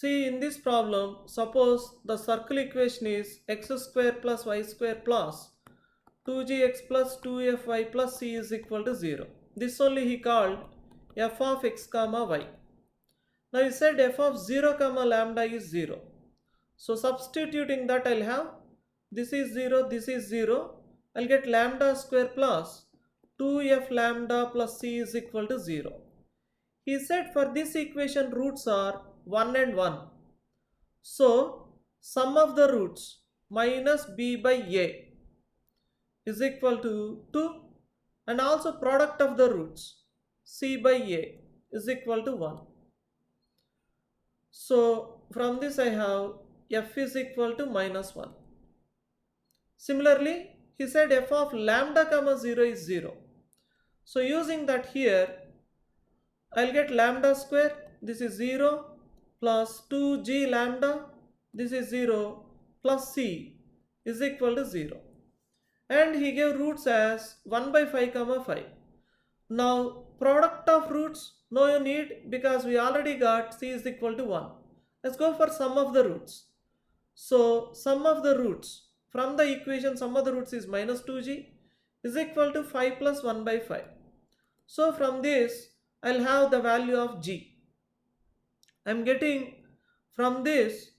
See, in this problem, suppose the circle equation is x square plus y square plus 2gx plus 2fy plus c is equal to 0. This only he called f of x comma y. Now he said f of 0 comma lambda is 0. So substituting that, I'll have this is 0, this is 0. I'll get lambda square plus 2f lambda plus c is equal to 0. He said for this equation roots are 1 and 1. So sum of the roots minus b by a is equal to 2, and also product of the roots c by a is equal to 1. So from this I have f is equal to minus 1. Similarly, he said f of lambda comma 0 is 0. So using that here, I'll get lambda square, this is 0, plus 2g lambda, this is 0, plus c is equal to 0. And he gave roots as 1 by 5 comma 5. Now product of roots, no need, because we already got c is equal to 1. Let's go for sum of the roots. So sum of the roots from the equation, sum of the roots is minus 2g is equal to 5 plus 1 by 5. So from this I'll have the value of g. I'm getting from this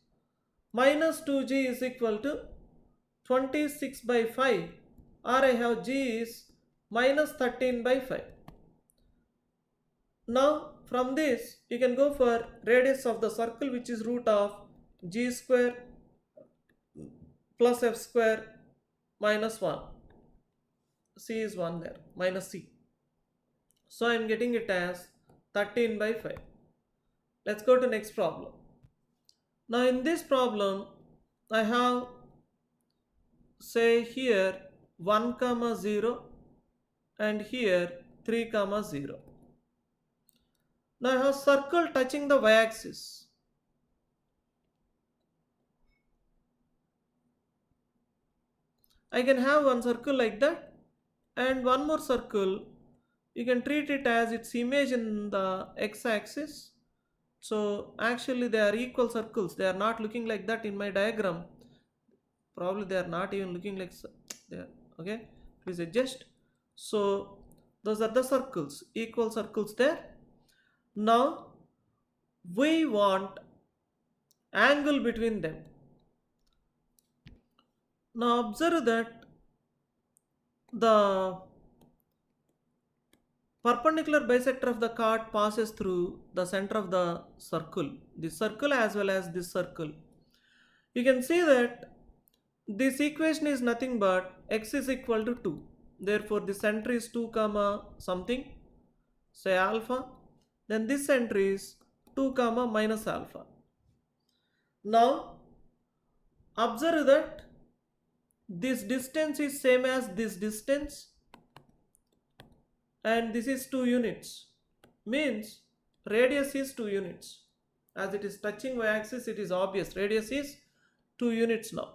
minus 2g is equal to 26 by 5, or I have g is minus 13 by 5. Now from this you can go for radius of the circle, which is root of g square plus f square minus 1. C is 1 there, minus c. So I am getting it as 13 by 5. Let's go to next problem. Now in this problem, I have, say here 1 comma 0 and here 3 comma 0. Now I have circle touching the y-axis. I can have one circle like that, and one more circle, you can treat it as its image in the x-axis. So actually they are equal circles. They are not looking like that in my diagram. Probably they are not even looking like there. Okay, please adjust. So those are the circles, equal circles there. Now we want angle between them. Now observe that the perpendicular bisector of the chord passes through the center of the circle, this circle as well as this circle. You can see that this equation is nothing but x is equal to 2. Therefore the center is 2 comma something, say alpha. Then this center is 2 comma minus alpha. Now observe that this distance is same as this distance, and this is 2 units, means radius is 2 units. As it is touching y-axis, it is obvious radius is 2 units now.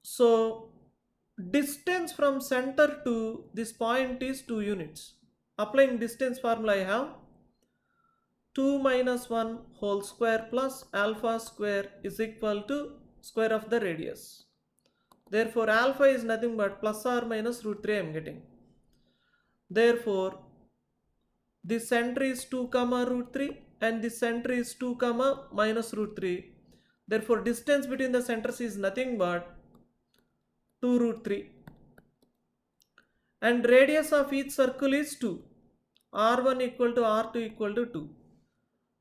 So distance from center to this point is 2 units. Applying distance formula, I have 2 minus 1 whole square plus alpha square is equal to square of the radius. Therefore alpha is nothing but plus or minus root 3 I am getting. Therefore this center is 2 comma root 3 and this center is 2 comma minus root 3. Therefore distance between the centers is nothing but 2 root 3. And radius of each circle is 2. R1 equal to R2 equal to 2.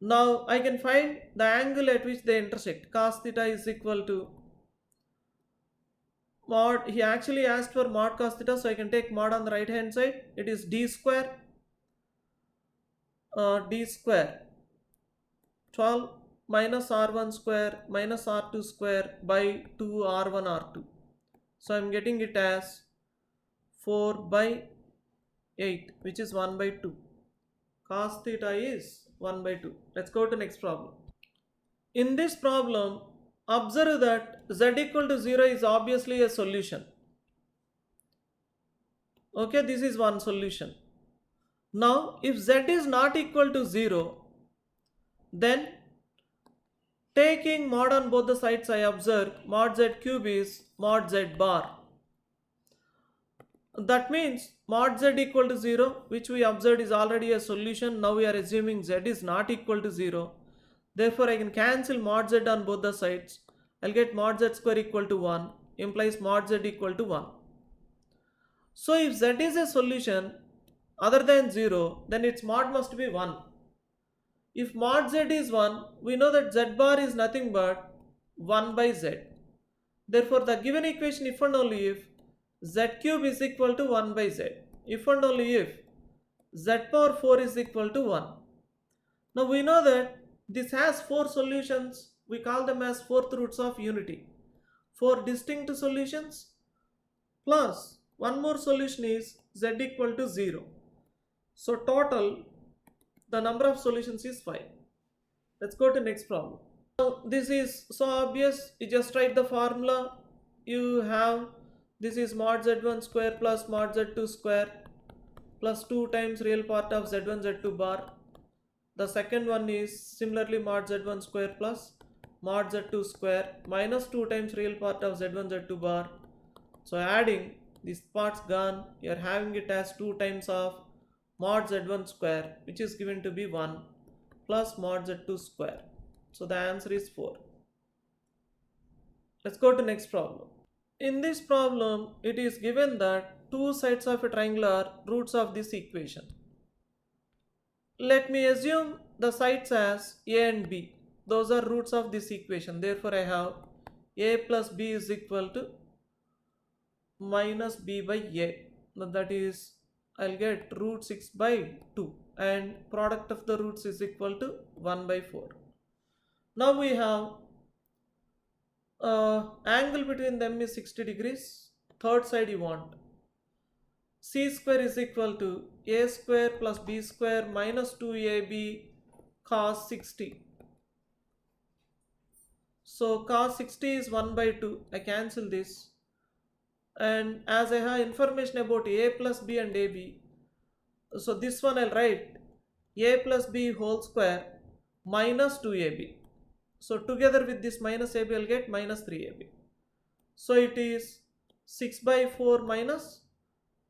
Now I can find the angle at which they intersect. Cos theta is equal to mod, he actually asked for mod cos theta, so I can take mod on the right hand side. It is d square 12 minus r1 square minus r2 square by 2 r1 r2. So I am getting it as 4 by 8, which is 1 by 2. Cos theta is 1 by 2. Let's go to next problem. In this problem, observe that z equal to 0 is obviously a solution. Okay, this is one solution. Now if z is not equal to 0, then Taking mod on both the sides, I observe mod z cube is mod z bar. That means mod z equal to 0, which we observed is already a solution. Now we are assuming z is not equal to 0. Therefore, I can cancel mod z on both the sides. I'll get mod z square equal to 1, implies mod z equal to 1. So if z is a solution other than 0, then its mod must be 1. If mod z is 1, we know that z bar is nothing but 1 by z. Therefore, the given equation, if and only if z cube is equal to 1 by z, if and only if z power 4 is equal to 1. Now we know that this has 4 solutions. We call them as fourth roots of unity. 4 distinct solutions plus one more solution is z equal to 0. So total the number of solutions is 5. Let's go to next problem. Now this is so obvious, you just write the formula. You have this is mod z1 square plus mod z2 square plus 2 times real part of z1 z2 bar. The second one is similarly mod z1 square plus mod z2 square minus 2 times real part of z1 z2 bar. So adding these parts gone, you are having it as 2 times of mod z1 square, which is given to be 1 plus mod z2 square. So the answer is 4. Let's go to next problem. In this problem, it is given that two sides of a triangle are roots of this equation. Let me assume the sides as a and b. Those are roots of this equation. Therefore, I have a plus b is equal to minus b by a. That is, I'll get root 6 by 2 and product of the roots is equal to 1 by 4. Now we have angle between them is 60 degrees. Third side you want. C square is equal to a square plus b square minus 2ab cos 60. So cos 60 is 1 by 2. I cancel this. And as I have information about a plus b and ab, so this one I'll write a plus b whole square minus 2ab. So together with this minus ab I'll get minus 3ab. So it is 6 by 4 minus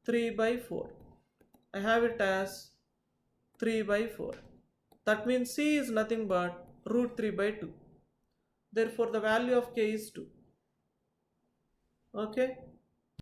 3 by 4. I have it as 3 by 4. That means c is nothing but root 3 by 2. Therefore the value of k is 2. Okay.